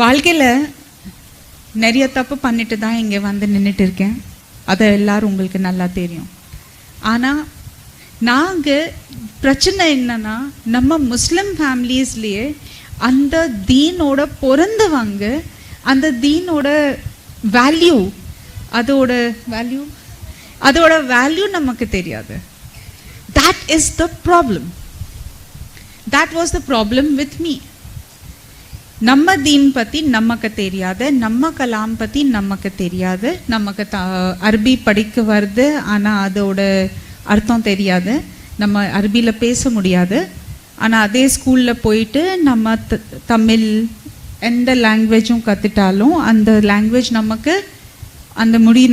வாழ்க்கையில் நிறைய தப்பு பண்ணிட்டு தான் இங்கே வந்து நின்றுட்டு இருக்கேன். அதை எல்லாரும் உங்களுக்கு நல்லா தெரியும். ஆனால் நாங்கள் பிரச்சனை என்னன்னா, நம்ம முஸ்லிம் ஃபேமிலிஸ்லேயே அந்த தீனோட பிறந்தவங்க அந்த தீனோட வேல்யூ அதோட வேல்யூ நமக்கு தெரியாது. That is the problem. That was the problem with me. நம்ம தீன் பற்றி நமக்கு தெரியாது, நம்ம கலாம் பற்றி நமக்கு தெரியாது, நமக்கு அரபி படிக்க வருது ஆனால் அதோட அர்த்தம் தெரியாது, நம்ம அரபியில் பேச முடியாது. ஆனால் அதே ஸ்கூலில் போயிட்டு நம்ம தமிழ் எந்த லாங்குவேஜும் கற்றுட்டாலும் அந்த லாங்குவேஜ் நமக்கு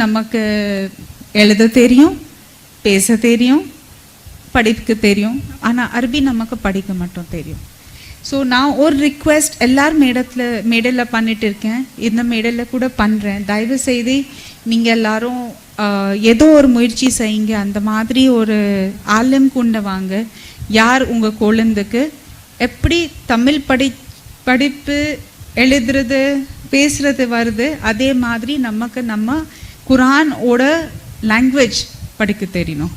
நமக்கு எழுத தெரியும், பேச தெரியும், படிக்க தெரியும். ஆனால் அரபி நமக்கு படிக்க மட்டும் தெரியும். ஸோ நான் ஒரு ரிக்வெஸ்ட் எல்லார் மேடையில் பண்ணிட்டு இருக்கேன், இந்த மேடையில் கூட பண்ணுறேன். தயவு செய்து நீங்கள் எல்லாரும் ஏதோ ஒரு முயற்சி செய்யுங்க. அந்த மாதிரி ஒரு ஆலம் கொண்டு வாங்க. யார் உங்கள் குழந்தைக்கு எப்படி தமிழ் படிப்பு எழுதுறது பேசுறது வருது, அதே மாதிரி நமக்கு நம்ம குரானோட லாங்குவேஜ் படிக்க தெரியணும்.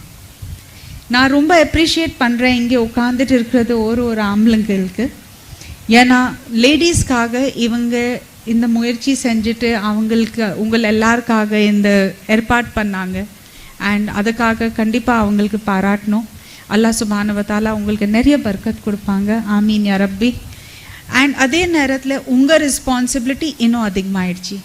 நான் ரொம்ப அப்ரிஷியேட் பண்ணுறேன் இங்கே உட்காந்துட்டு இருக்கிறது ஒரு ஆம்பளைங்களுக்கு. ஏன்னா லேடிஸ்க்காக இவங்க இந்த முயற்சி செஞ்சுட்டு உங்கள் எல்லாருக்காக இந்த ஏற்பாடு பண்ணாங்க. அண்ட் அதுக்காக கண்டிப்பாக அவங்களுக்கு பாராட்டணும். அல்லாஹ் சுப்ஹானஹு வ தஆலா உங்களுக்கு நிறைய பர்க்கத் கொடுப்பாங்க. ஆமீன் யா ரப்பி. அண்ட் அதே நேரத்தில் உங்கள் ரெஸ்பான்சிபிலிட்டி இன்னும் அதிகமாகிடுச்சு.